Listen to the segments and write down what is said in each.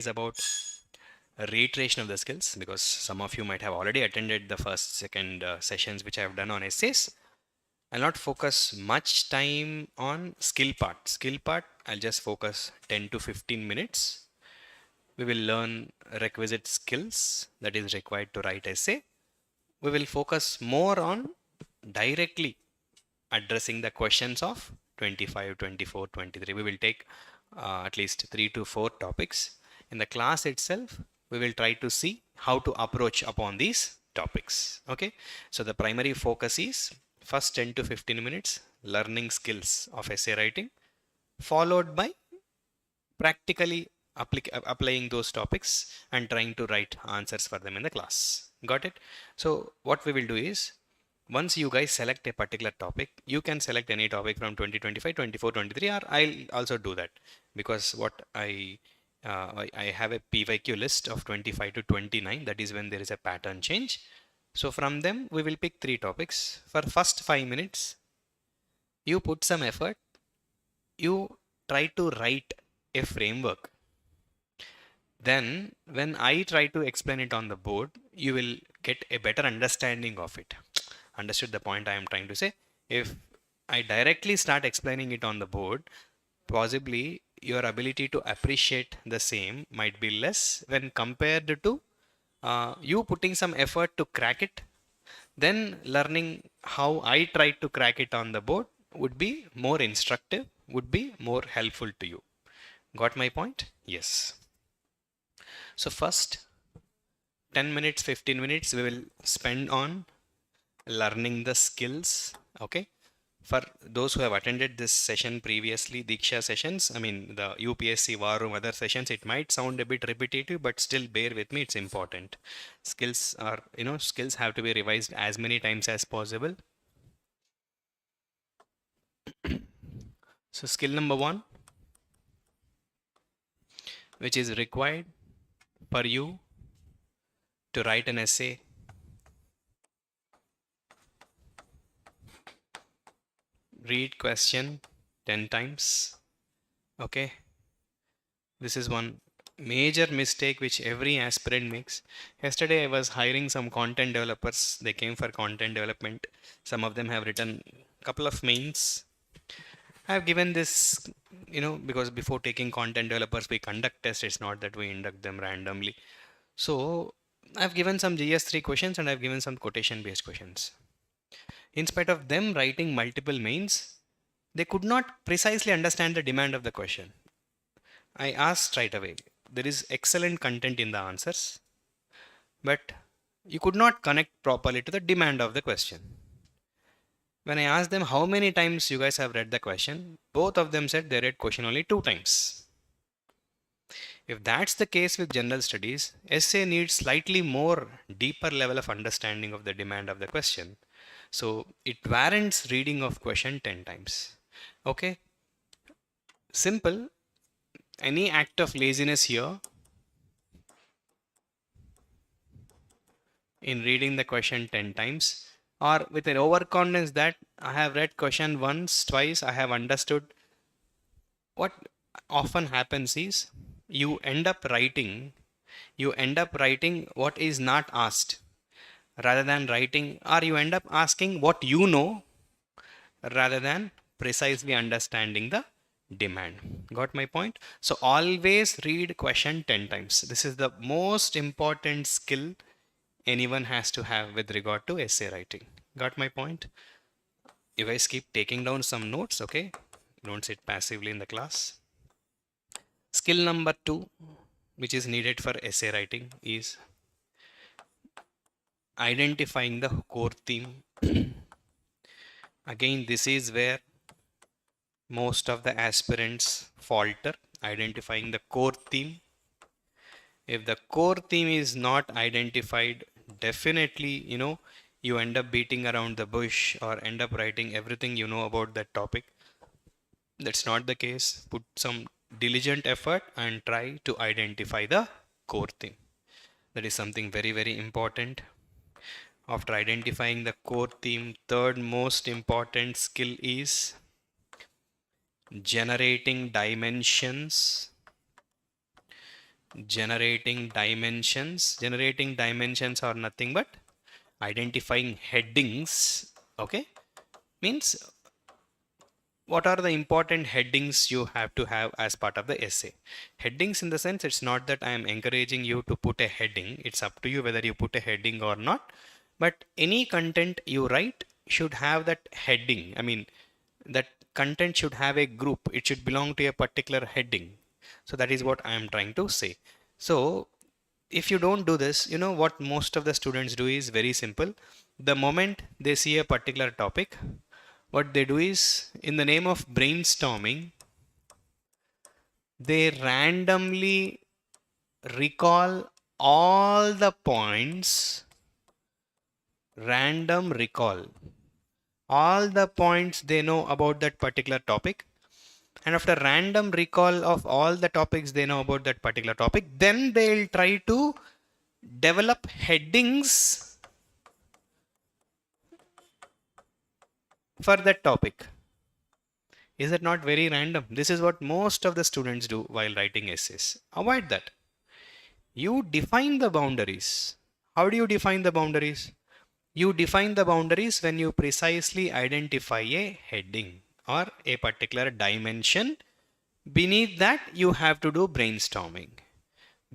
is about reiteration of the skills, because some of you might have already attended the first, second sessions which I have done on essays. I'll not focus much time on skill part. Skill part, I'll just focus 10 to 15 minutes. We will learn requisite skills that is required to write essay. We will focus more on directly addressing the questions of 25, 24, 23. We will take at least 3 to 4 topics. In the class itself, we will try to see how to approach upon these topics. Okay, so the primary focus is first 10 to 15 minutes learning skills of essay writing, followed by practically applying those topics and trying to write answers for them in the class. Got it? So what we will do is, once you guys select a particular topic, you can select any topic from 2025, 24, 23, or I'll also do that, because what I have a PYQ list of 25 to 29. That is when there is a pattern change. So from them, we will pick 3 topics. For first 5 minutes, you put some effort. You try to write a framework. Then when I try to explain it on the board, you will get a better understanding of it. Understood the point I am trying to say? If I directly start explaining it on the board, possibly your ability to appreciate the same might be less when compared to you putting some effort to crack it. Then learning how I tried to crack it on the board would be more instructive, would be more helpful to you. Got my point? Yes. So first 10 minutes, 15 minutes we will spend on learning the skills. Okay. For those who have attended this session previously, Deeksha sessions, I mean the UPSC War Room, other sessions, it might sound a bit repetitive, but still bear with me, it's important. Skills are, skills have to be revised as many times as possible. So skill number 1, which is required for you to write an essay, read question 10 times. Okay, this is one major mistake which every aspirant makes. Yesterday I was hiring some content developers. They came for content development. Some of them have written a couple of mains. I have given this, because before taking content developers we conduct tests. It's not that we induct them randomly. So I've given some GS3 questions and I've given some quotation based questions. In spite of them writing multiple mains, they could not precisely understand the demand of the question. I asked right away, there is excellent content in the answers, but you could not connect properly to the demand of the question. When I asked them how many times you guys have read the question, both of them said they read question only 2 times. If that's the case with general studies, essay needs slightly more deeper level of understanding of the demand of the question. So it warrants reading of question 10 times. Okay. Simple. Any act of laziness here in reading the question 10 times, or with an overconfidence that I have read question once, twice, I have understood. What often happens is you end up writing what is not asked rather than writing, or you end up asking what you know rather than precisely understanding the demand. Got my point? So always read question 10 times. This is the most important skill anyone has to have with regard to essay writing. Got my point? You guys keep taking down some notes, okay? Don't sit passively in the class. Skill number 2, which is needed for essay writing, is identifying the core theme. Again, this is where most of the aspirants falter, identifying the core theme. If the core theme is not identified, definitely, you end up beating around the bush or end up writing everything you know about that topic. That's not the case. Put some diligent effort and try to identify the core theme. That is something very, very important. After identifying the core theme, third most important skill is generating dimensions generating dimensions. Generating dimensions are nothing but identifying headings. Okay, means what are the important headings you have to have as part of the essay. Headings in the sense, it's not that I am encouraging you to put a heading. It's up to you whether you put a heading or not. But any content you write should have that heading. I mean, that content should have a group. It should belong to a particular heading. So that is what I am trying to say. So if you don't do this, you know what most of the students do is very simple. The moment they see a particular topic, what they do is, in the name of brainstorming, they randomly recall all the points, random recall all the points they know about that particular topic. And after random recall of all the topics they know about that particular topic, then they'll try to develop headings for that topic. Is it not very random? This is what most of the students do while writing essays. Avoid that. You define the boundaries. How do you define the boundaries? You define the boundaries when you precisely identify a heading or a particular dimension. Beneath that, you have to do brainstorming.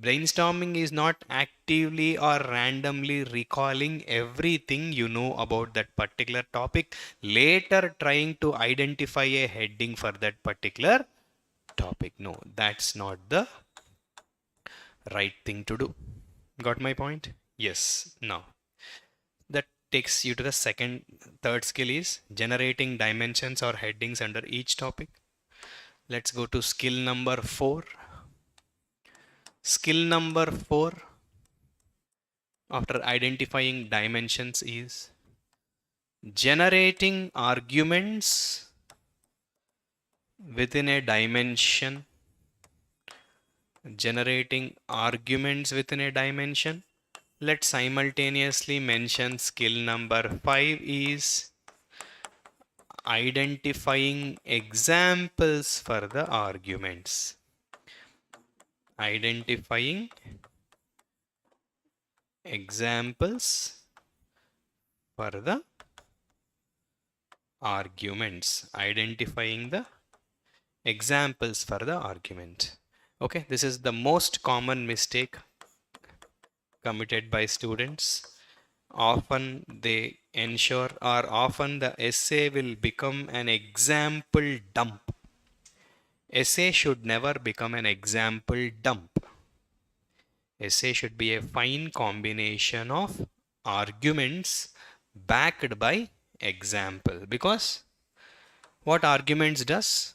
Brainstorming is not actively or randomly recalling everything you know about that particular topic, later trying to identify a heading for that particular topic. No, that's not the right thing to do. Got my point? Yes. Now, that takes you to the third skill is generating dimensions or headings under each topic. Let's go to skill number 4. Skill number 4 after identifying dimensions is generating arguments within a dimension. Generating arguments within a dimension. Let's simultaneously mention skill number 5 is identifying examples for the arguments. Identifying examples for the arguments. Identifying the examples for the argument. Okay, this is the most common mistake committed by students. Often they ensure, or often the essay will become an example dump. Essay should never become an example dump. Essay should be a fine combination of arguments backed by example. Because what arguments does?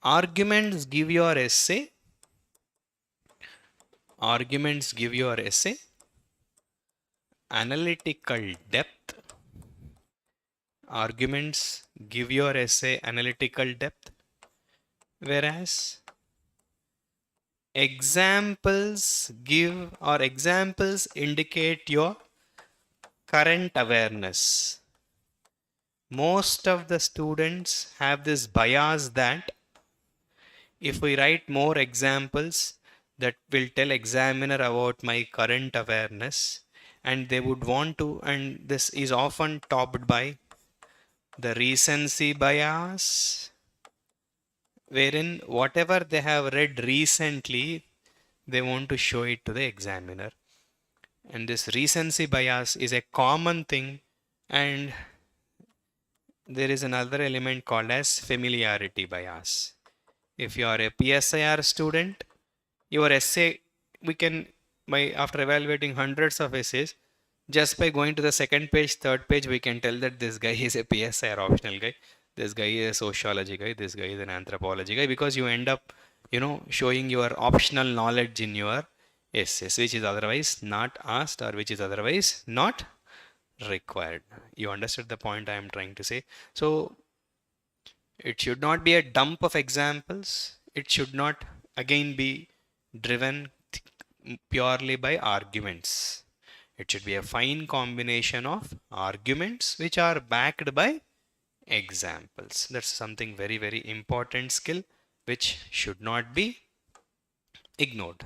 Arguments give your essay analytical depth. Arguments give your essay analytical depth, whereas examples indicate your current awareness. Most of the students have this bias that if we write more examples, that will tell examiner about my current awareness, and they would want to, and this is often topped by the recency bias, wherein whatever they have read recently, they want to show it to the examiner. And this recency bias is a common thing, and there is another element called as familiarity bias. If you are a PSIR student, your essay, we can, after evaluating hundreds of essays, just by going to the second page, third page, we can tell that this guy is a PSIR optional guy, this guy is a sociology guy, this guy is an anthropology guy, because you end up, showing your optional knowledge in your essays, which is otherwise not asked, or which is otherwise not required. You understood the point I am trying to say? So it should not be a dump of examples. It should not again be driven purely by arguments. It should be a fine combination of arguments which are backed by examples. That's something very, very important skill which should not be ignored.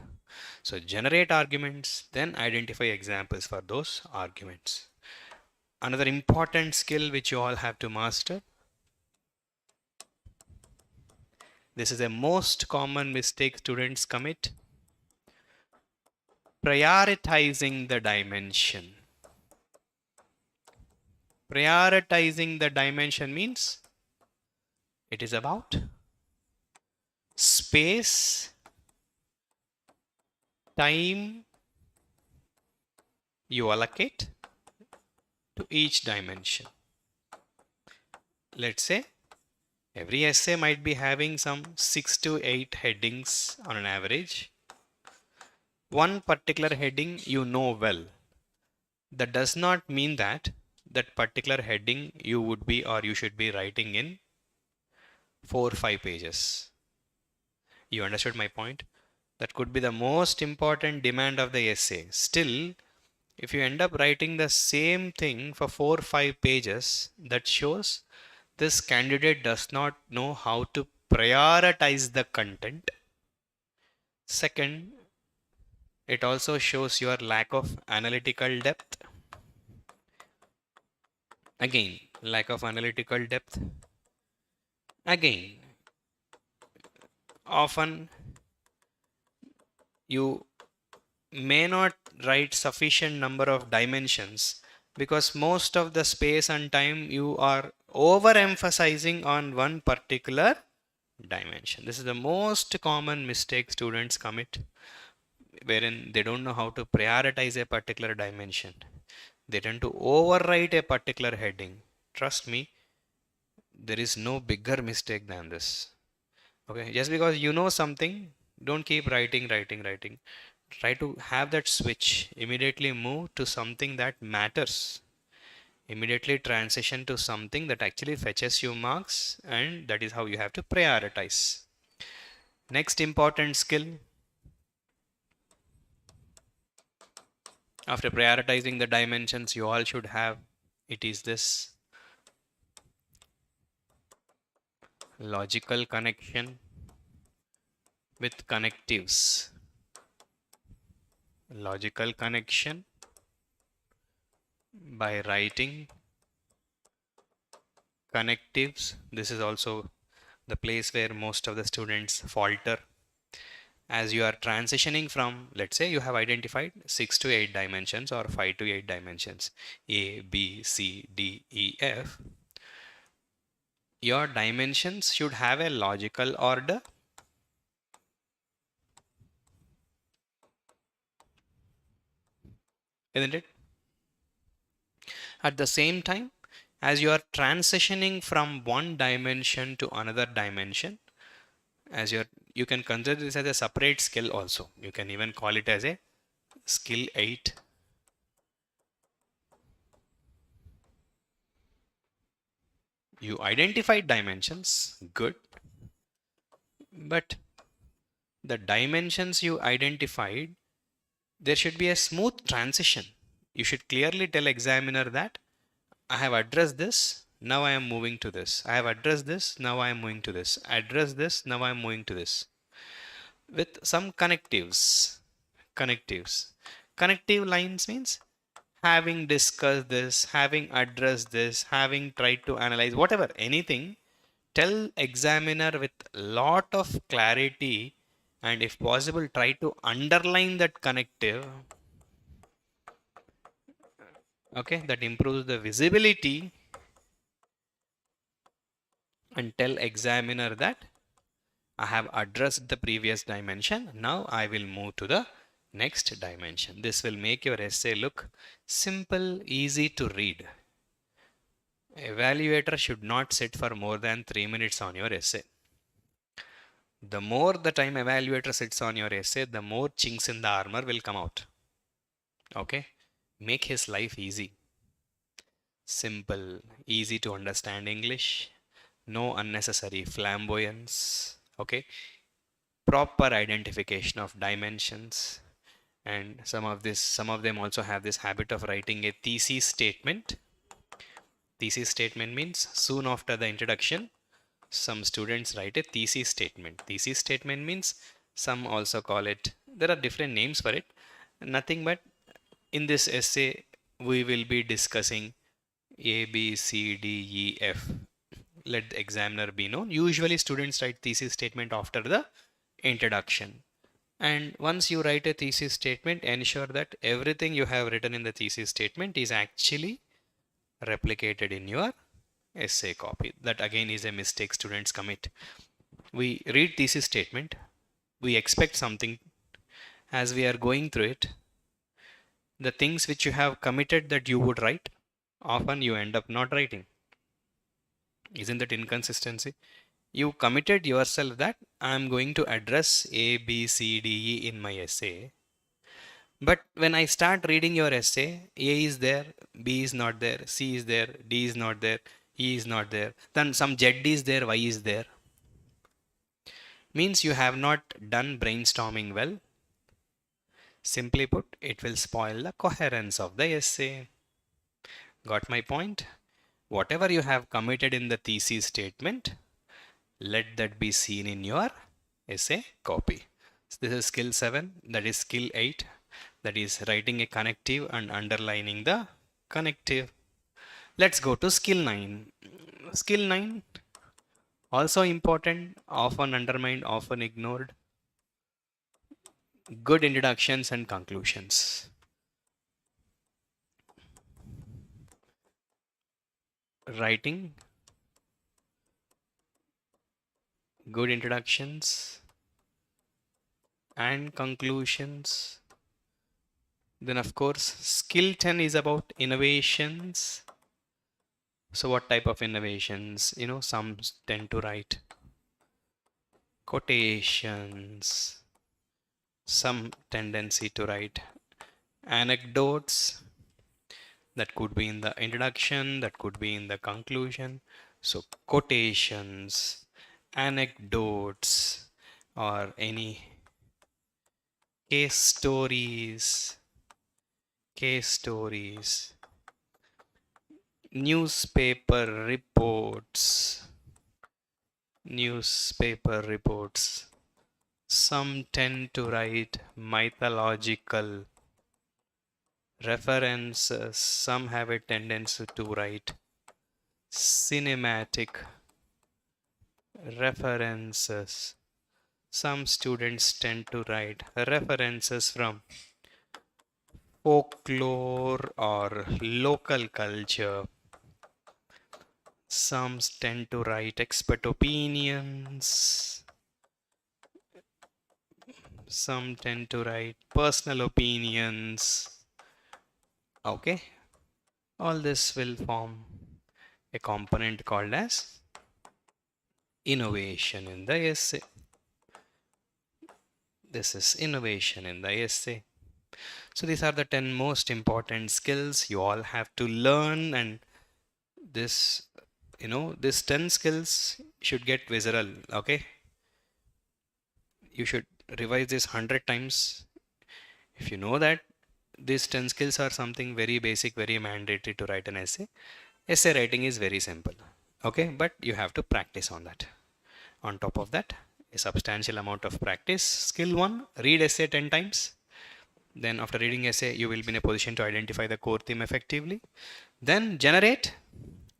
So generate arguments, then identify examples for those arguments. Another important skill which you all have to master. This is a most common mistake students commit. Prioritizing the dimension. Prioritizing the dimension means it is about space, time you allocate to each dimension. Let's say every essay might be having some 6 to 8 headings on an average. One particular heading you know well. That does not mean that that particular heading you would be or you should be writing in 4 or 5 pages. You understood my point? That could be the most important demand of the essay. Still, if you end up writing the same thing for 4 or 5 pages, that shows this candidate does not know how to prioritize the content. Second, it also shows your lack of analytical depth. Again, lack of analytical depth. Again, often you may not write sufficient number of dimensions because most of the space and time you are overemphasizing on one particular dimension. This is the most common mistake students commit, wherein they don't know how to prioritize a particular dimension. They tend to overwrite a particular heading. Trust me, there is no bigger mistake than this. Okay, just because you know something, don't keep writing. Try to have that switch. Immediately move to something that matters. Immediately transition to something that actually fetches you marks, and that is how you have to prioritize. Next important skill after prioritizing the dimensions you all should have, it is this logical connection with connectives. Logical connection by writing connectives. This is also the place where most of the students falter. As you are transitioning from, let's say you have identified 6 to 8 dimensions or 5 to 8 dimensions, A, B, C, D, E, F. Your dimensions should have a logical order. Isn't it? At the same time, as you are transitioning from one dimension to another dimension, as you can consider this as a separate skill also. You can even call it as a skill 8. You identified dimensions, good, but the dimensions you identified, there should be a smooth transition. You should clearly tell examiner that I have addressed this, now I am moving to this. I have addressed this, now I am moving to this. Address this, now I am moving to this. With some connectives. Connective lines means having discussed this, having addressed this, having tried to analyze, whatever, anything, tell examiner with lot of clarity, and if possible try to underline that connective. Okay, that improves the visibility, and tell examiner that I have addressed the previous dimension, now I will move to the next dimension. This will make your essay look simple, easy to read. Evaluator should not sit for more than 3 minutes on your essay. The more the time evaluator sits on your essay, the more chinks in the armor will come out. Okay? Make his life easy. Simple, easy to understand English. No unnecessary flamboyance. Okay? Proper identification of dimensions. And some of them also have this habit of writing a thesis statement. Thesis statement means soon after the introduction, some students write a thesis statement. Thesis statement means Some also call it, there are different names for it. Nothing but in this essay, we will be discussing A, B, C, D, E, F. Let the examiner be known. Usually students write thesis statement after the introduction. And once you write a thesis statement, ensure that everything you have written in the thesis statement is actually replicated in your essay copy. That again is a mistake students commit. We read thesis statement, we expect something. As we are going through it, the things which you have committed that you would write, often you end up not writing. Isn't that inconsistency? You committed yourself that I am going to address A, B, C, D, E in my essay. But when I start reading your essay, A is there, B is not there, C is there, D is not there, E is not there. Then some Z is there, Y is there. Means you have not done brainstorming well. Simply put, it will spoil the coherence of the essay. Got my point? Whatever you have committed in the thesis statement, let that be seen in your essay copy. So this is skill 7, that is skill 8, that is writing a connective and underlining the connective. Let's go to skill 9. Skill 9, also important, often undermined, often ignored. Good introductions and conclusions. Writing good introductions and conclusions. Then of course skill 10 is about innovations. So what type of innovations? Some tend to write quotations, some tendency to write anecdotes. That could be in the introduction, that could be in the conclusion. So quotations, anecdotes, or any case stories, newspaper reports, Some tend to write mythological references, some have a tendency to write cinematic references. Some students tend to write references from folklore or local culture. Some tend to write expert opinions. Some tend to write personal opinions. Okay. All this will form a component called as innovation in the essay. This is innovation in the essay. So these are the 10 most important skills you all have to learn, and this, this 10 skills should get visceral. Okay. You should revise this 100 times. If you know that these 10 skills are something very basic, very mandatory to write an essay. Essay writing is very simple. Okay, but you have to practice on that. On top of that, a substantial amount of practice. Skill 1, read essay 10 times. Then after reading essay, you will be in a position to identify the core theme effectively. Then generate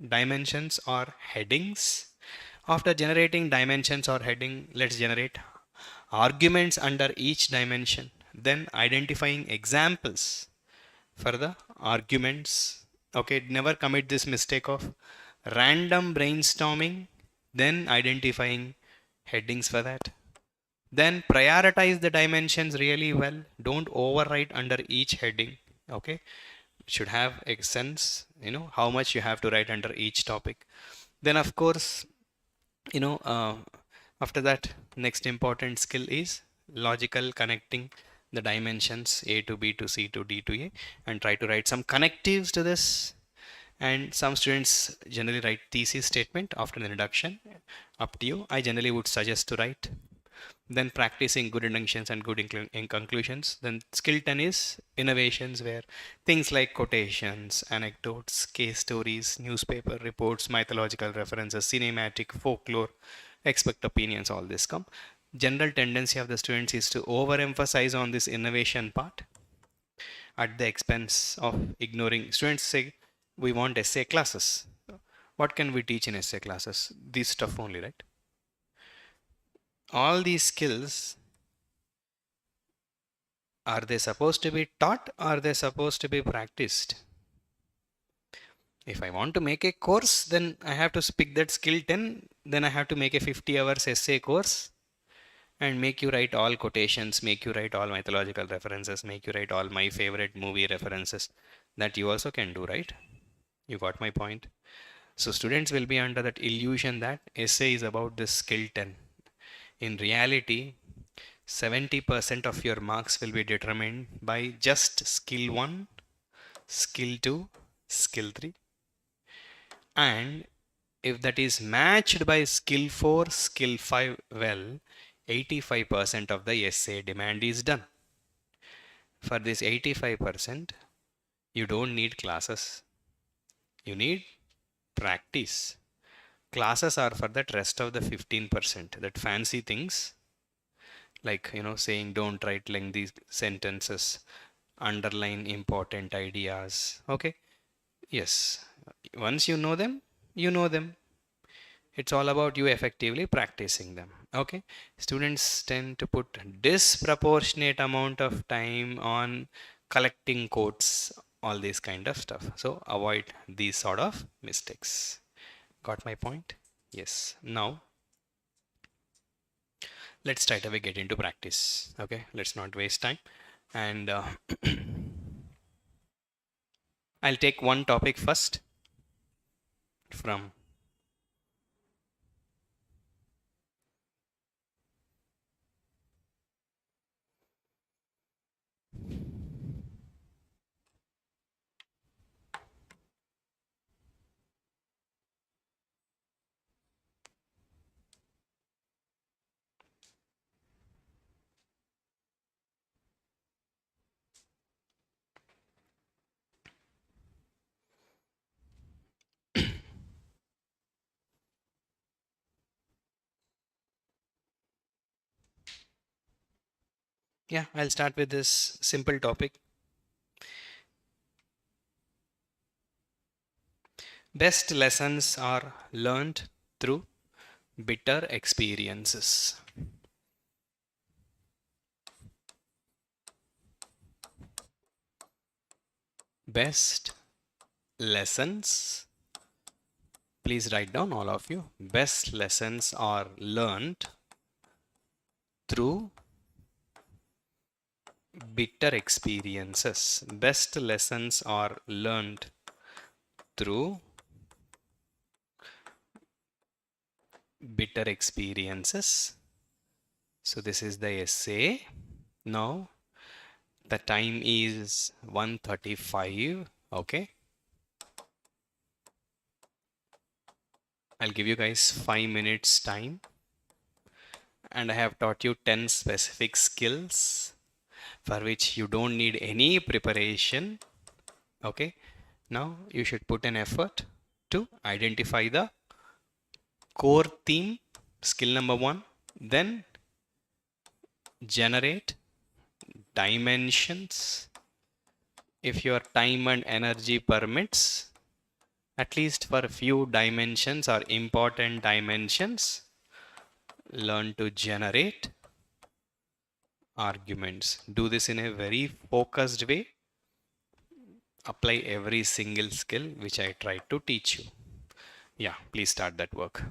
dimensions or headings. After generating dimensions or heading, let's generate arguments under each dimension. Then identifying examples for the arguments. Okay, never commit this mistake of random brainstorming, then identifying headings for that. Then prioritize the dimensions really well. Don't overwrite under each heading. Okay, should have a sense, how much you have to write under each topic. Then of course, after that, next important skill is logical connecting the dimensions A to B to C to D to A, and try to write some connectives to this. And some students generally write thesis statement after the introduction. Up to you. I generally would suggest to write. Then practicing good introductions and good in conclusions. Then skill 10 is innovations, where things like quotations, anecdotes, case stories, newspaper reports, mythological references, cinematic, folklore, expert opinions, all this come. general tendency of the students is to overemphasize on this innovation part at the expense of ignoring. Students say, we want essay classes. What can we teach in essay classes? This stuff only, right? All these skills, are they supposed to be taught or are they supposed to be practiced? If I want to make a course, then I have to pick that skill 10, then I have to make a 50 hours essay course and make you write all quotations, make you write all mythological references, make you write all my favorite movie references. That you also can do, right? You got my point. So students will be under that illusion that essay is about this skill 10. In reality, 70% of your marks will be determined by just skill 1, skill 2, skill 3. And if that is matched by skill 4, skill 5, well, 85% of the essay demand is done. For this 85%, you don't need classes. You need practice. Classes are for that rest of the 15%, that fancy things like, saying don't write lengthy sentences, underline important ideas. Okay, yes, once you know them, you know them. It's all about you effectively practicing them. Okay, students tend to put disproportionate amount of time on collecting quotes, all this kind of stuff. So avoid these sort of mistakes. Got my point? Yes. Now let's straight away get into practice. Okay, let's not waste time. And I'll take one topic first from. Yeah, I'll start with this simple topic. Best lessons are learned through bitter experiences. Best lessons, please write down all of you. Best lessons are learned through bitter experiences. Best lessons are learned through bitter experiences. So this is the essay. Now the time is 1:35. Okay, I'll give you guys 5 minutes time, and I have taught you 10 specific skills for which you don't need any preparation. Okay, now you should put an effort to identify the core theme, skill number 1, then generate dimensions if your time and energy permits, at least for a few dimensions or important dimensions. Learn to generate arguments. Do this in a very focused way. Apply every single skill which I tried to teach you. Yeah, please start that work.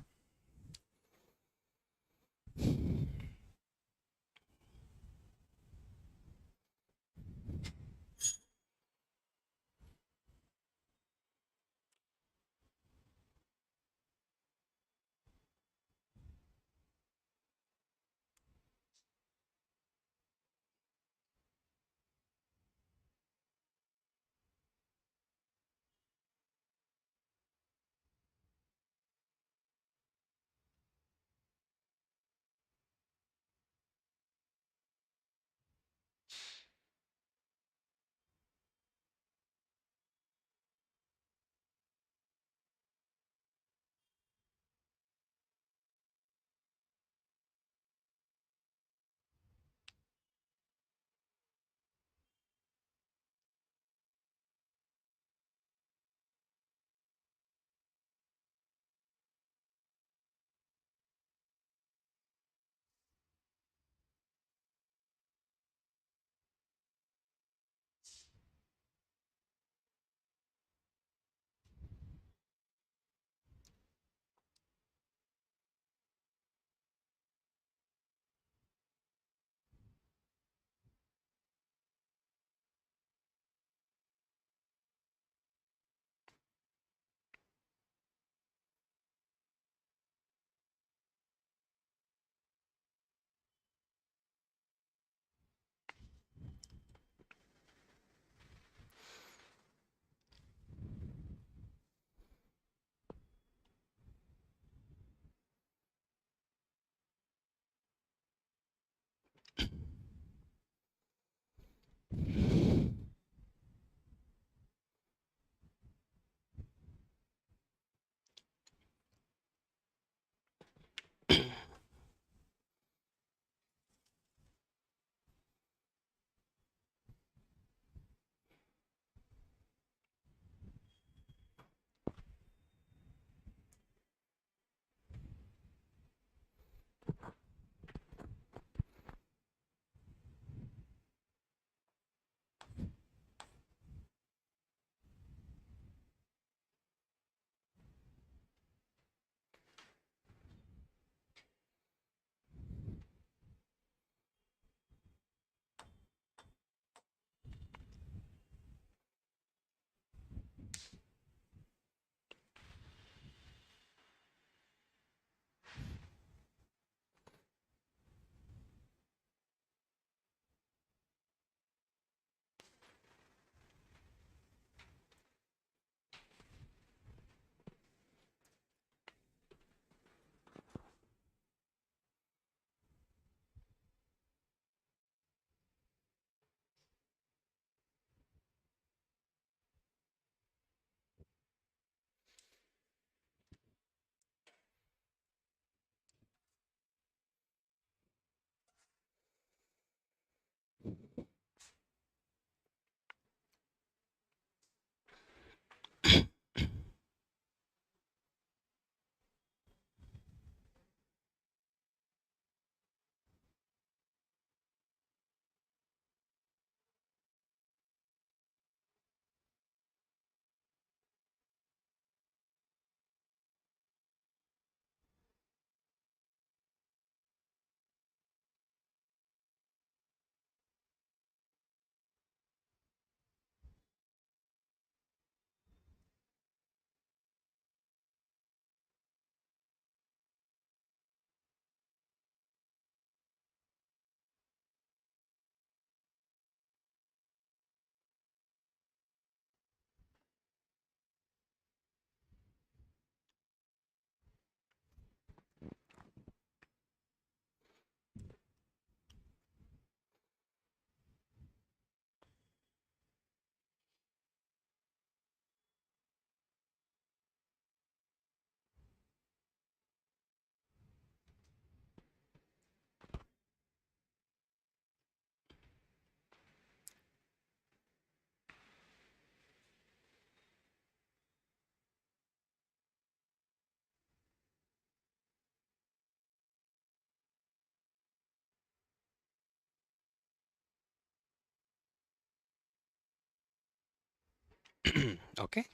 Okay.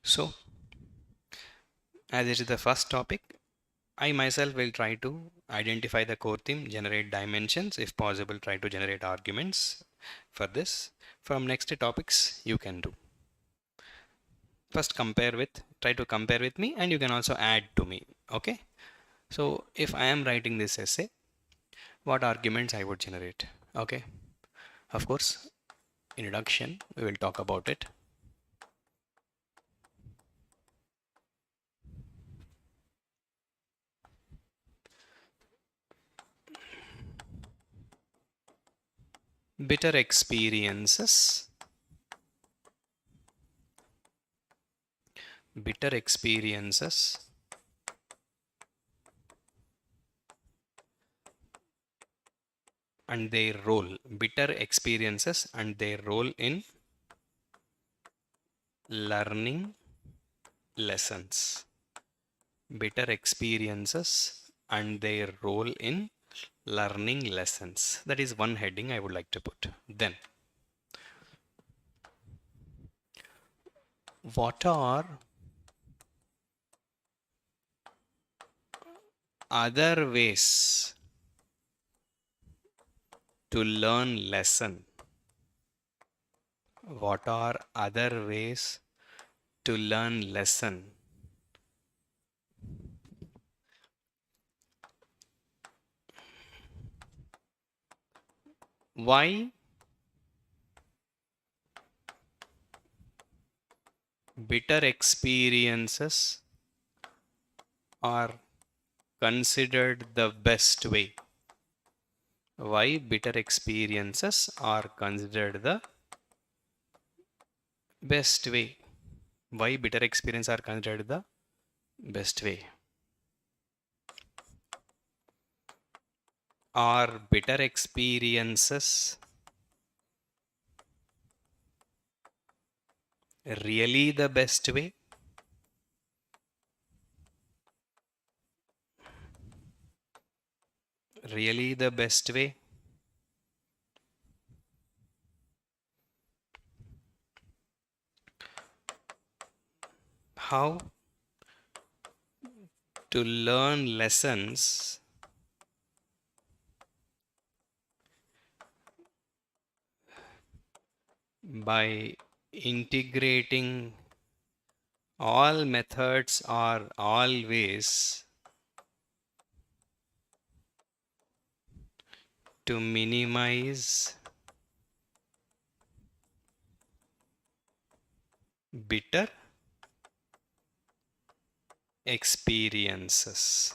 So, as it is the first topic, I myself will try to identify the core theme, generate dimensions, if possible, try to generate arguments for this. From next topics, you can do. First, try to compare with me, and you can also add to me. Okay. So, if I am writing this essay, what arguments I would generate? Okay. Of course, introduction, we will talk about it. Bitter experiences. Bitter experiences and their role. Bitter experiences and their role in learning lessons. Bitter experiences and their role in learning lessons. That is one heading I would like to put. Then, what are other ways to learn lesson? What are other ways to learn lesson? Why bitter experiences are considered the best way? Why bitter experiences are considered the best way? Why bitter experiences are considered the best way? Are bitter experiences really the best way? Really the best way? How to learn lessons by integrating all methods or all ways to minimize bitter experiences.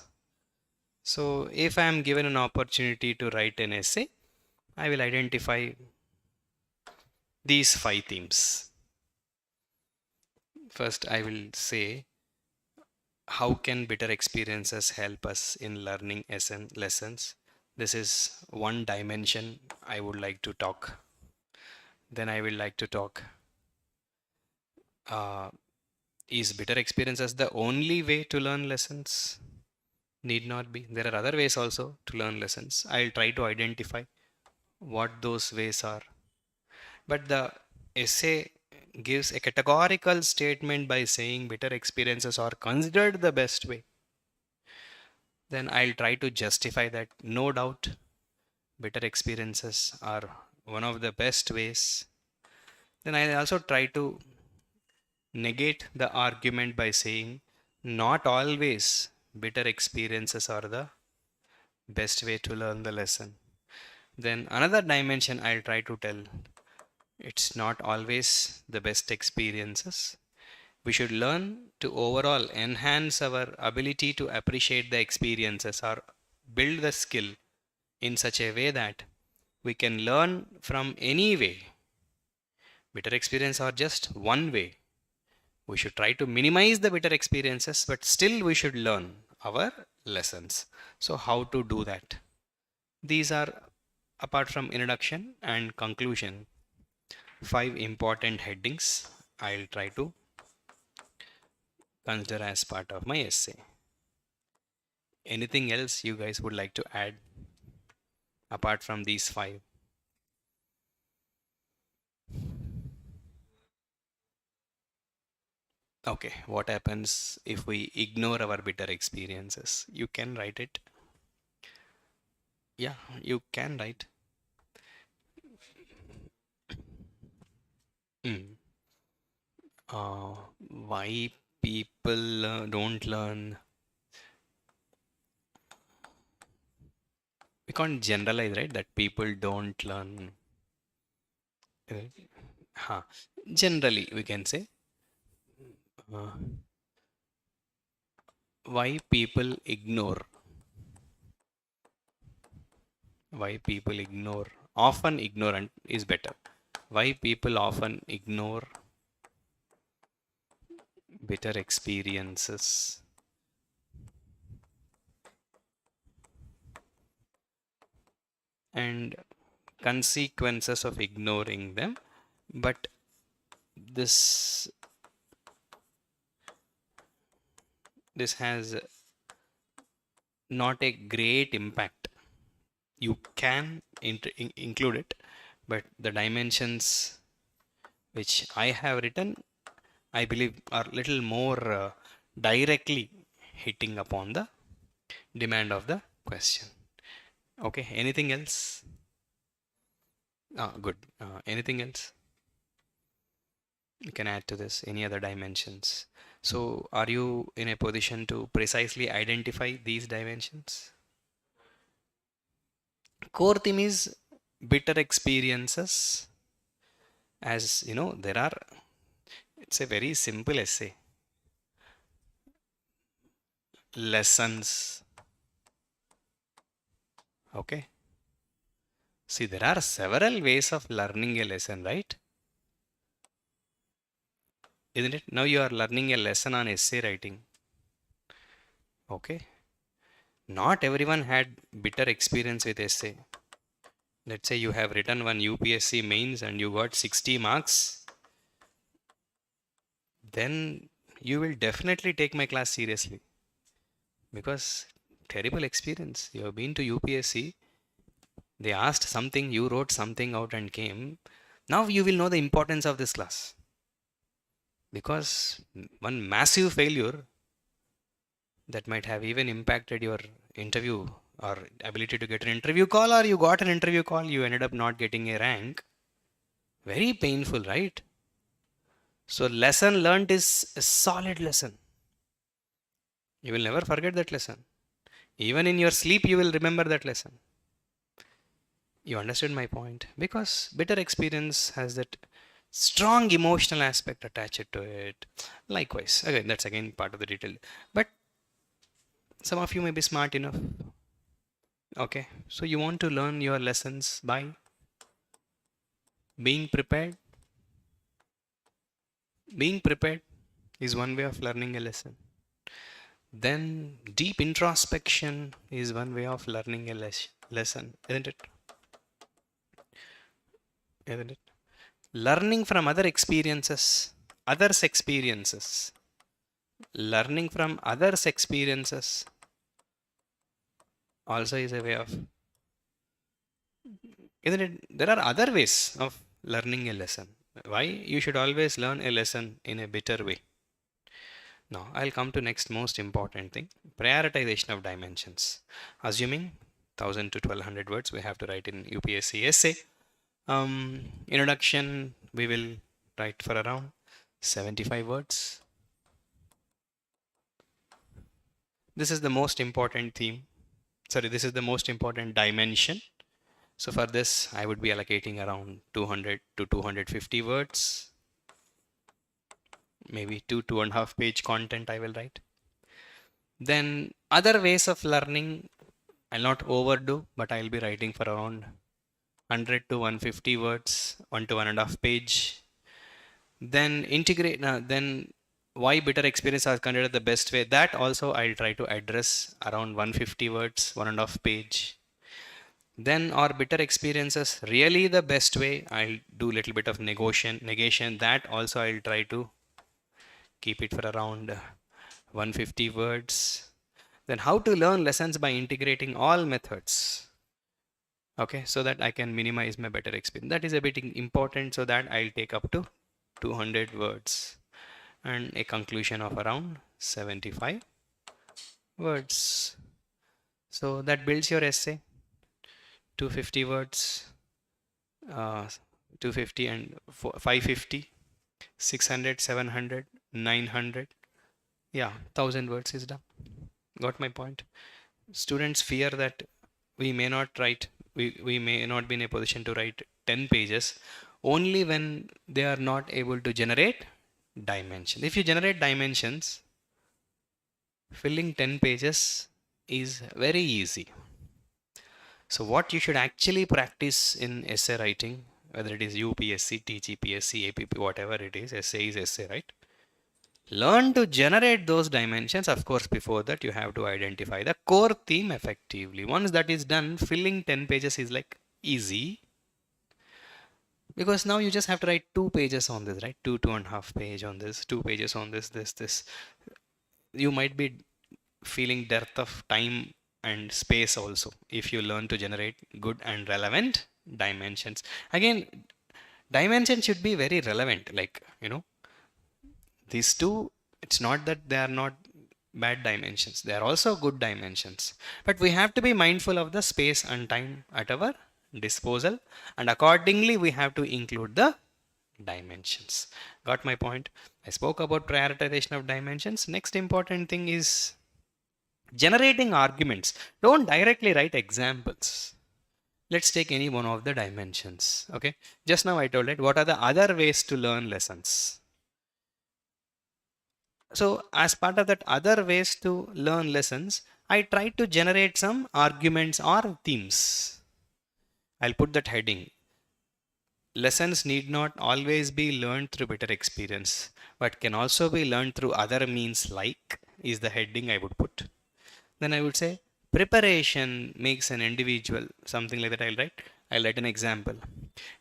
So, if I am given an opportunity to write an essay, I will identify these 5 themes. First, I will say how can bitter experiences help us in learning lessons. This is one dimension I would like to talk. Then I will like to talk, uh, is bitter experiences the only way to learn lessons? Need not be. There are other ways also to learn lessons. I'll try to identify what those ways are. But the essay gives a categorical statement by saying bitter experiences are considered the best way. Then I'll try to justify that no doubt bitter experiences are one of the best ways. Then I'll also try to negate the argument by saying not always bitter experiences are the best way to learn the lesson. Then another dimension I'll try to tell, it's not always the best experiences. We should learn to overall enhance our ability to appreciate the experiences or build the skill in such a way that we can learn from any way. Bitter experiences are just one way. We should try to minimize the bitter experiences, but still we should learn our lessons. So, how to do that? These are, apart from introduction and conclusion, 5 important headings I'll try to consider as part of my essay. Anything else you guys would like to add apart from these 5? Okay, what happens if we ignore our bitter experiences? You can write it. Yeah, you can write. Mm. Why people don't learn? We can't generalize, right? That people don't learn. Right? Huh. Generally, we can say uh, why people ignore. Why people ignore. Often ignorant is better. Why people often ignore bitter experiences and consequences of ignoring them. But this this has not a great impact. You can include it, but the dimensions which I have written, I believe, are little more directly hitting upon the demand of the question. Okay, anything else? Ah, good. Anything else you can add to this? Any other dimensions? So, are you in a position to precisely identify these dimensions? Core theme is bitter experiences. As you know, it's a very simple essay. Lessons. Okay. See, there are several ways of learning a lesson, right? Isn't it? Now you are learning a lesson on essay writing. Okay. Not everyone had bitter experience with essay. Let's say you have written one UPSC mains and you got 60 marks, then you will definitely take my class seriously because terrible experience. You have been to UPSC, they asked something, you wrote something out and came. Now you will know the importance of this class because one massive failure that might have even impacted your interview or ability to get an interview call, or you got an interview call, you ended up not getting a rank. Very painful, right? So, lesson learned is a solid lesson. You will never forget that lesson. Even in your sleep, you will remember that lesson. You understood my point because bitter experience has that strong emotional aspect attached to it. Likewise, again, that's again part of the detail. But some of you may be smart enough. Okay, so you want to learn your lessons by being prepared. Being prepared is one way of learning a lesson. Then deep introspection is one way of learning a lesson, isn't it? Isn't it? Learning from others' experiences, learning from others' experiences also is a way of, isn't it? There are other ways of learning a lesson. Why you should always learn a lesson in a bitter way? Now, I'll come to next most important thing, prioritization of dimensions. Assuming 1000 to 1200 words we have to write in UPSC essay. Introduction, we will write for around 75 words. This is the most important theme. Sorry, this is the most important dimension. So for this, I would be allocating around 200 to 250 words. Maybe 2.5 page content I will write. Then other ways of learning, I'll not overdo, but I'll be writing for around 100 to 150 words, 1 to 1.5 page. Then integrate, then why bitter experience are considered the best way. That also I'll try to address around 150 words, 1.5 page. Then are bitter experiences really the best way? I'll do a little bit of negation. That also I'll try to keep it for around 150 words. Then how to learn lessons by integrating all methods. Okay, so that I can minimize my better experience. That is a bit important, so that I'll take up to 200 words. and a conclusion of around 75 words. So that builds your essay. 250 words, 250 and 550, 600, 700, 900. Yeah, 1000 words is done. Got my point? Students fear that we may not write, we may not be in a position to write 10 pages only when they are not able to generate dimensions. If you generate dimensions, filling 10 pages is very easy. So what you should actually practice in essay writing, whether it is UPSC, TGPSC, APP, whatever it is, essay is essay, right? Learn to generate those dimensions. Of course, before that, you have to identify the core theme effectively. Once that is done, filling 10 pages is like easy, because now you just have to write 2 pages on this, right? 2.5 page on this, 2 pages on this. You might be feeling dearth of time and space also if you learn to generate good and relevant dimensions. Again, dimensions should be very relevant. Like, these two, it's not that they are not bad dimensions, they are also good dimensions, but we have to be mindful of the space and time at our disposal, and accordingly we have to include the dimensions. Got my point? I spoke about prioritization of dimensions. Next important thing is generating arguments. Don't directly write examples. Let's take any one of the dimensions. Okay, just now I told it what are the other ways to learn lessons. So as part of that other ways to learn lessons, I try to generate some arguments or themes. I'll put that heading. Lessons need not always be learned through better experience, but can also be learned through other means, like, is the heading I would put. Then I would say preparation makes an individual, something like that I'll write an example.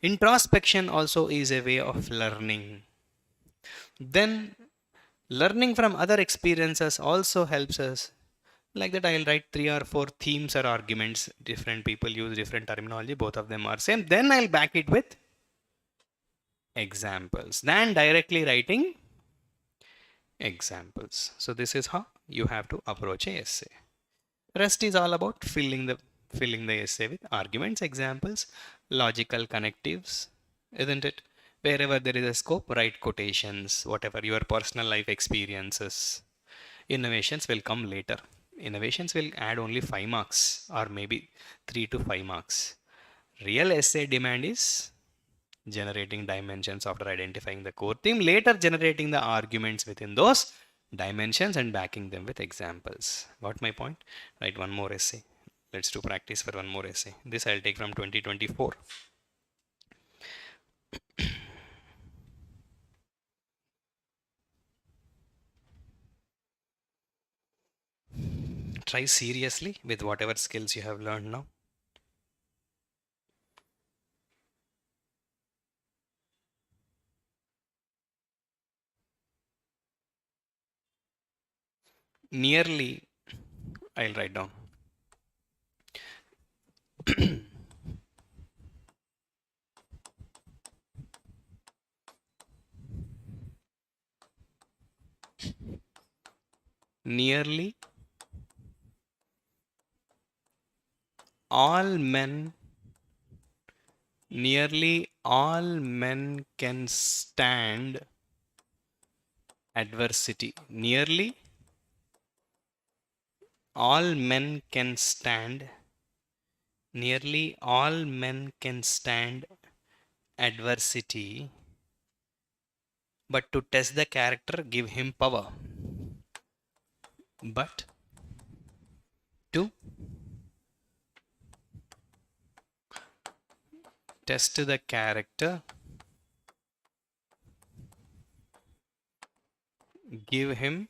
Introspection also is a way of learning. Then learning from other experiences also helps us. Like that, I'll write 3 or 4 themes or arguments. Different people use different terminology, both of them are same. Then I'll back it with examples, than directly writing examples. So this is how you have to approach a essay. Rest is all about filling the essay with arguments, examples, logical connectives, isn't it? Wherever there is a scope, write quotations, whatever your personal life experiences. Innovations will come later. Innovations will add only 5 marks or maybe 3 to 5 marks. Real essay demand is generating dimensions after identifying the core theme, later generating the arguments within those dimensions and backing them with examples. Got my point? Write one more essay. Let's do practice for one more essay. This I'll take from 2024. Try seriously with whatever skills you have learned now. Nearly, I'll write down. Nearly all men, nearly all men can stand adversity. Nearly all men can stand. Nearly all men can stand adversity, but to test the character, give him power. But to test the character, give him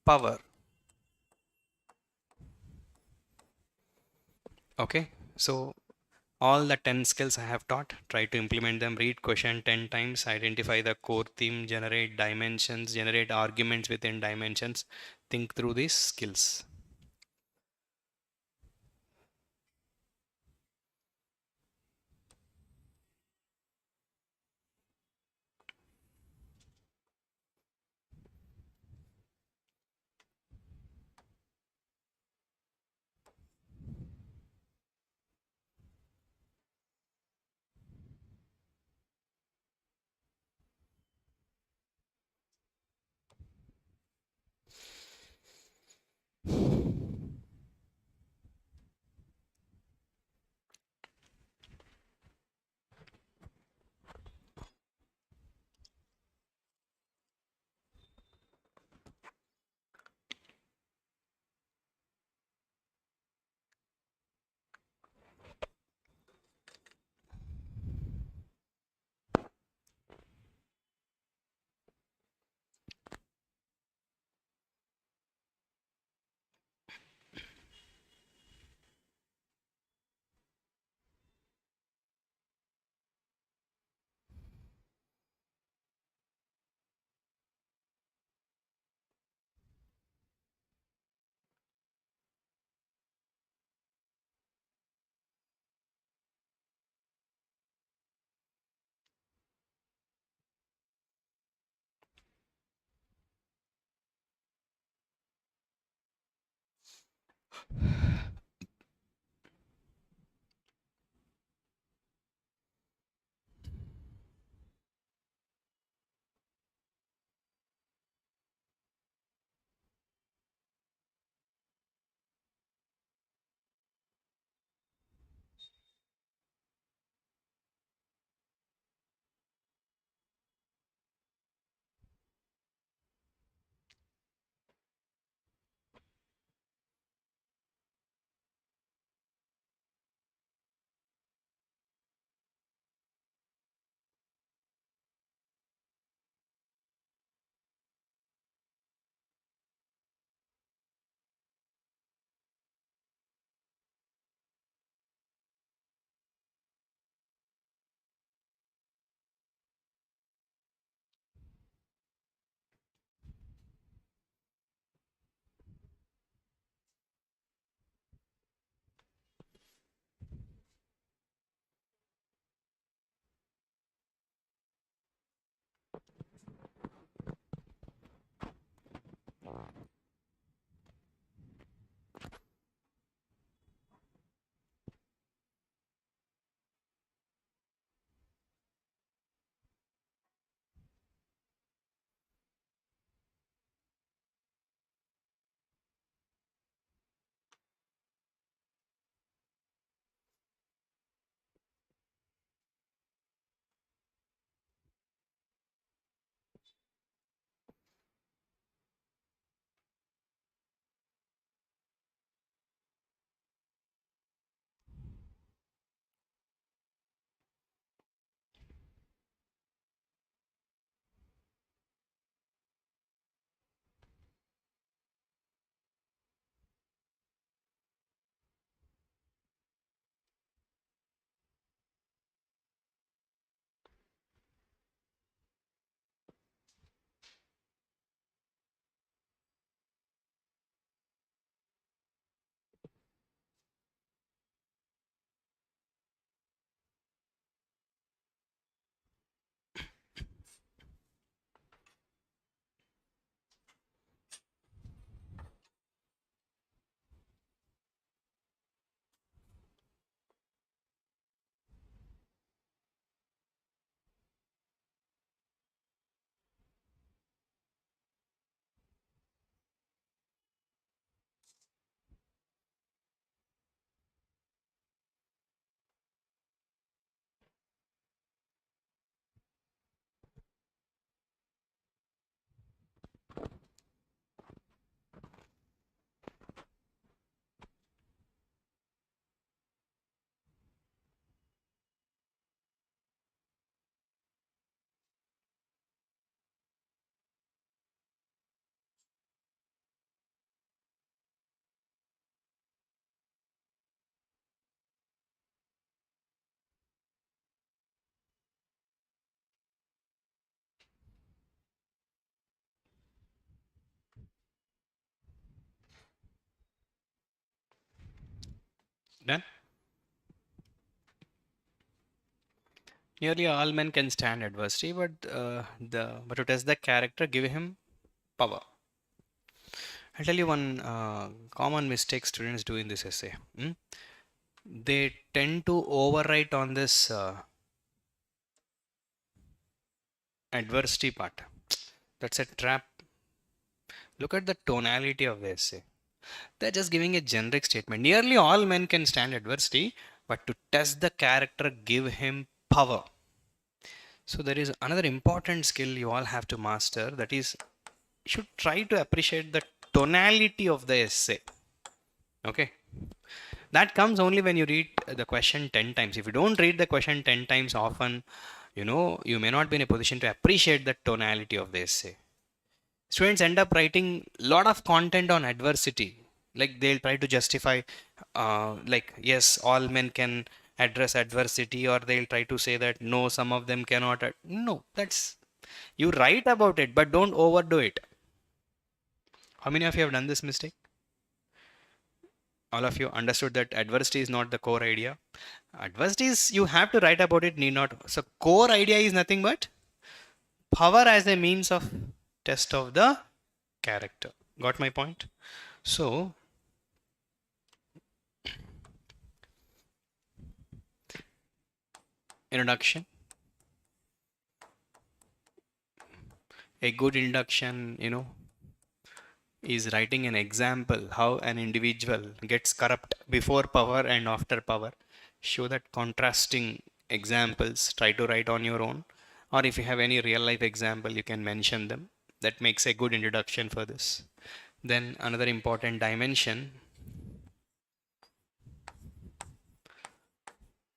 power. Okay, so all the 10 skills I have taught, try to implement them. Read question 10 times, identify the core theme, generate dimensions, generate arguments within dimensions. Think through these skills. Done. Nearly all men can stand adversity, but to test the character, give him power. I'll tell you one common mistake students do in this essay. They tend to overwrite on this adversity part. That's a trap. Look at the tonality of the essay. They're just giving a generic statement. Nearly all men can stand adversity, but to test the character, give him power. So there is another important skill you all have to master. That is, you should try to appreciate the tonality of the essay. Okay. That comes only when you read the question 10 times. If you don't read the question 10 times often, you may not be in a position to appreciate the tonality of the essay. Students end up writing a lot of content on adversity. Like they'll try to justify, like, yes, all men can address adversity, or they'll try to say that no, some of them cannot. No, that's, you write about it, but don't overdo it. How many of you have done this mistake? All of you understood that adversity is not the core idea. Adversity is, you have to write about it, need not. So core idea is nothing but power as a means of test of the character. Got my point? So introduction. A good introduction, is writing an example how an individual gets corrupt before power and after power. Show that contrasting examples. Try to write on your own, or if you have any real life example, you can mention them. That makes a good introduction for this. Then another important dimension,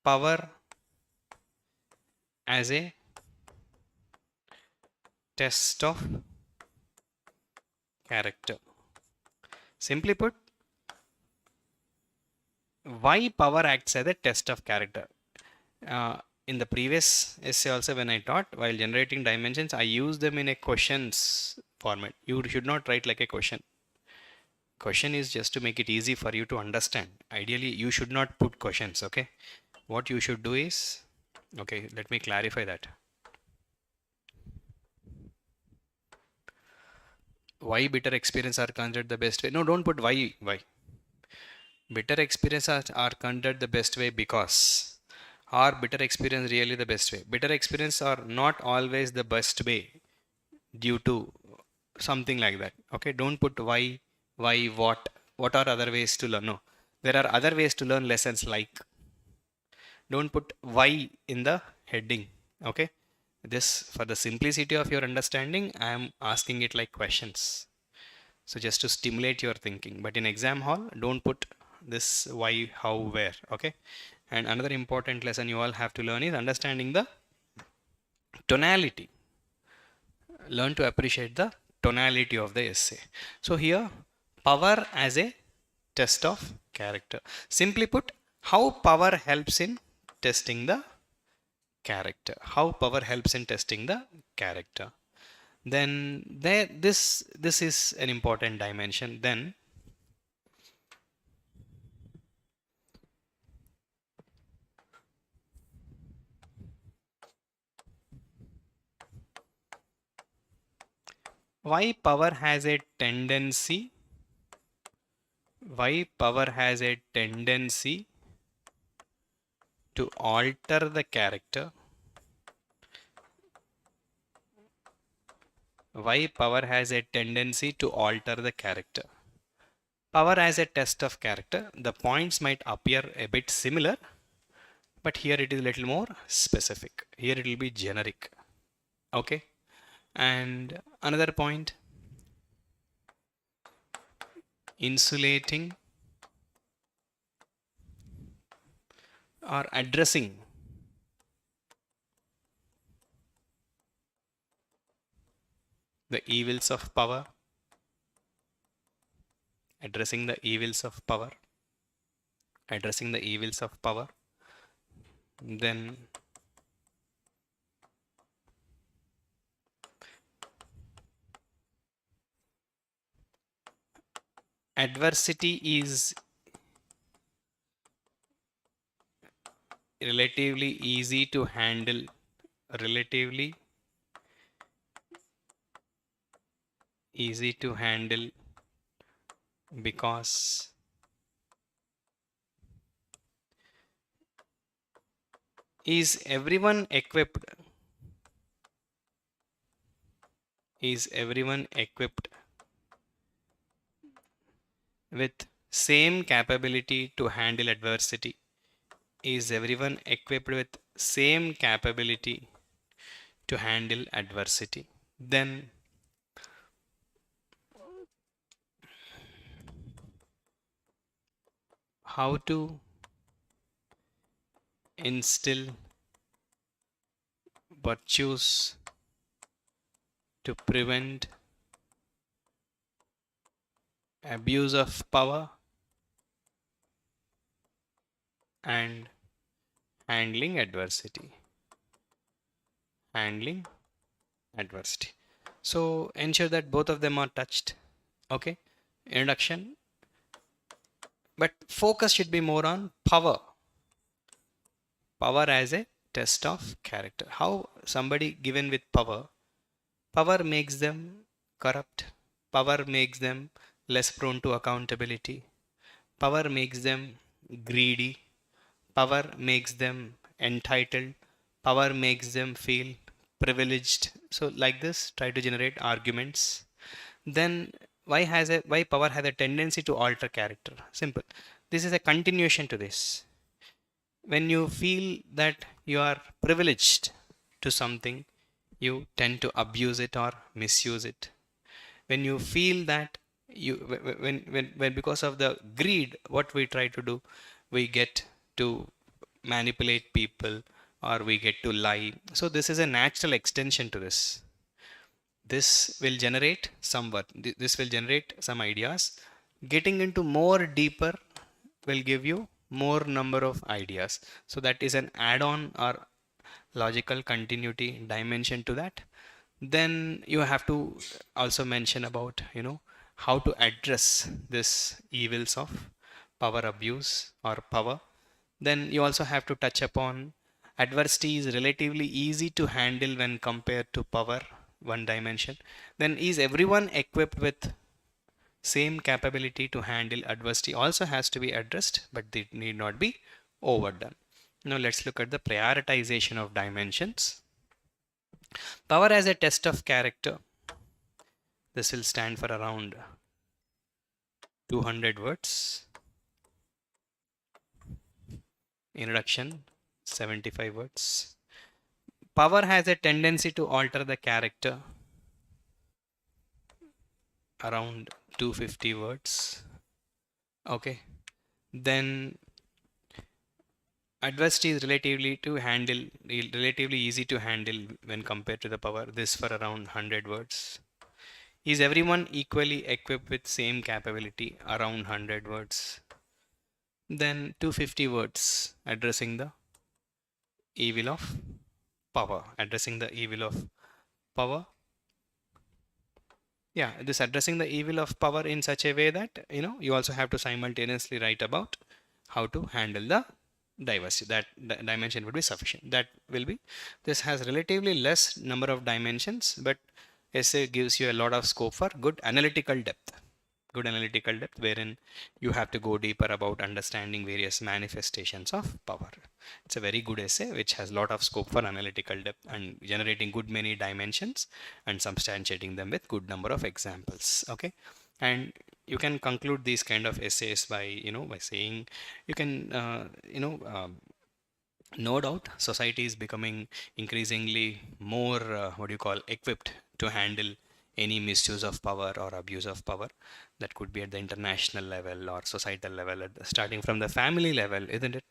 power as a test of character. Simply put, why power acts as a test of character. In the previous essay also, when I taught, while generating dimensions, I use them in a questions format. You should not write like a question. Question is just to make it easy for you to understand. Ideally, you should not put questions, okay? What you should do is, okay, let me clarify that. Why bitter experience are considered the best way? No, don't put why. Bitter experiences are considered the best way because. Are bitter experience really the best way? Bitter experience are not always the best way due to something like that. Okay, don't put why, what are other ways to learn? No, there are other ways to learn lessons like. Don't put why in the heading. Okay, this for the simplicity of your understanding, I am asking it like questions. So just to stimulate your thinking. But in exam hall, don't put this why, how, where. Okay. And another important lesson you all have to learn is understanding the tonality. Learn to appreciate the tonality of the essay. So here, power as a test of character. Simply put, how power helps in testing the character. How power helps in testing the character. Then this is an important dimension. Then why power has a tendency to alter the character. Why power has a tendency to alter the character. Power as a test of character. The points might appear a bit similar, but here it is a little more specific. Here it will be generic. Okay. And another point, insulating or addressing the evils of power. Addressing the evils of power. Addressing the evils of power. Then adversity is relatively easy to handle. Relatively easy to handle because is everyone equipped with same capability to handle adversity? Is everyone equipped with same capability to handle adversity? Then how to instill virtues to prevent abuse of power and handling adversity. So ensure that both of them are touched. Okay, introduction, but focus should be more on power as a test of character. How somebody given with power makes them corrupt, power makes them less prone to accountability, power makes them greedy, power makes them entitled, Power makes them feel privileged. So like this, try to generate arguments. Then why power has a tendency to alter character? Simple. This is a continuation to this. When you feel that you are privileged to something, you tend to abuse it or misuse it. When you feel that when because of the greed, what we try to do, we get to manipulate people or we get to lie. So this is a natural extension to this. This will generate some work. This will generate some ideas. Getting into more deeper will give you more number of ideas. So that is an add-on or logical continuity dimension to that. Then you have to also mention about, how to address this evils of power abuse or power. Then you also have to touch upon adversity is relatively easy to handle when compared to power, one dimension. Then is everyone equipped with same capability to handle adversity also has to be addressed, but it need not be overdone. Now let's look at the prioritization of dimensions. Power as a test of character. This will stand for around 200 words. Introduction, 75 words. Power has a tendency to alter the character, around 250 words. Okay. Then adversity is relatively easy to handle when compared to the power. This for around 100 words. Is everyone equally equipped with same capability? Around 100 words. Then 250 words addressing the evil of power. Addressing the evil of power. Yeah, this addressing the evil of power in such a way that, you also have to simultaneously write about how to handle the diversity. That dimension would be sufficient. That will be, this has relatively less number of dimensions, but essay gives you a lot of scope for good analytical depth. Good analytical depth wherein you have to go deeper about understanding various manifestations of power. It's a very good essay which has a lot of scope for analytical depth and generating good many dimensions and substantiating them with good number of examples. Okay, and you can conclude these kind of essays by by saying you can no doubt society is becoming increasingly more what do you call equipped to handle any misuse of power or abuse of power. That could be at the international level or societal level, starting from the family level, isn't it?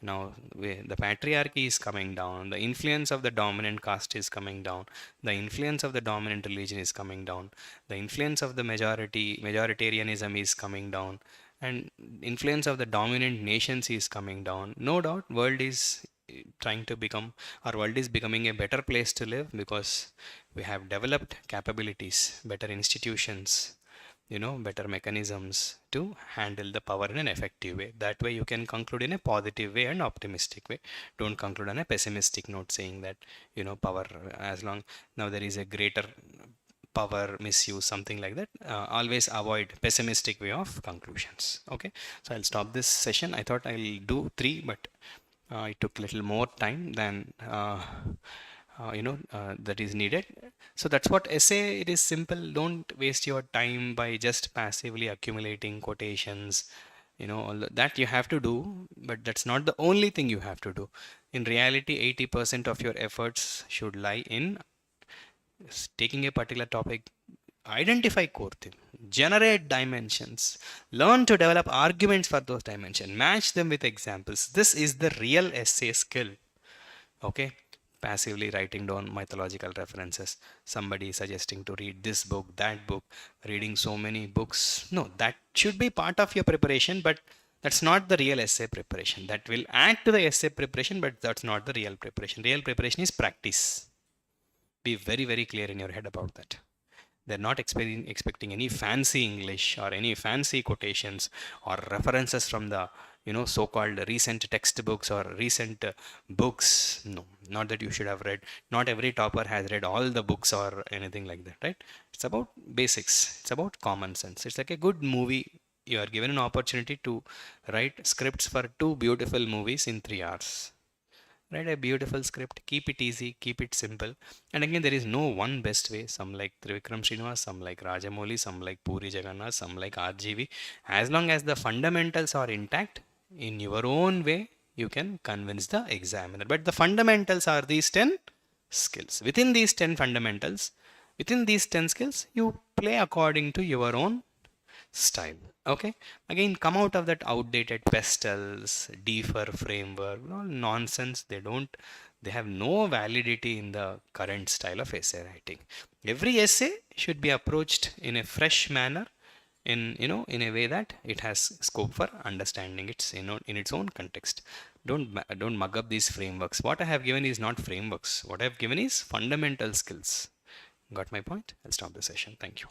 Now the patriarchy is coming down, the influence of the dominant caste is coming down, the influence of the dominant religion is coming down, the influence of the majoritarianism is coming down, and influence of the dominant nations is coming down. No doubt world is trying to become, our world is becoming a better place to live because we have developed capabilities, better institutions, better mechanisms to handle the power in an effective way. That way you can conclude in a positive way and optimistic way. Don't conclude on a pessimistic note saying that power, as long now there is a greater power misuse, something like that. Always avoid pessimistic way of conclusions. Okay, so I'll stop this session. I thought I'll do three, but it took little more time than that is needed. So that's what essay, it is simple. Don't waste your time by just passively accumulating quotations, all that you have to do, but that's not the only thing you have to do. In reality, 80% of your efforts should lie in taking a particular topic, identify core theme, generate dimensions, learn to develop arguments for those dimensions, match them with examples. This is the real essay skill. Okay, passively writing down mythological references, somebody suggesting to read this book, that book, reading so many books, no, that should be part of your preparation, but that's not the real essay preparation. That will add to the essay preparation, but that's not the real preparation. Real preparation is practice. Be very, very clear in your head about that. They're not expecting any fancy English or any fancy quotations or references from the so-called recent textbooks or recent books. No, not that you should have read. Not every topper has read all the books or anything like that, right? It's about basics. It's about common sense. It's like a good movie. You are given an opportunity to write scripts for two beautiful movies in 3 hours. Write a beautiful script, keep it easy, keep it simple. And again, there is no one best way. Some like Trivikram Srinivas, some like Rajamouli, some like Puri Jagannath, some like RGV. As long as the fundamentals are intact, in your own way, you can convince the examiner. But the fundamentals are these 10 skills. Within these 10 fundamentals, within these 10 skills, you play according to your own style. Okay, again, come out of that outdated pestles defer framework, all nonsense. They have no validity in the current style of essay writing. Every essay should be approached in a fresh manner, in a way that it has scope for understanding its, in its own context. Don't mug up these frameworks. What I have given is not frameworks. What I have given is fundamental skills. Got my point? I'll stop the session. Thank you.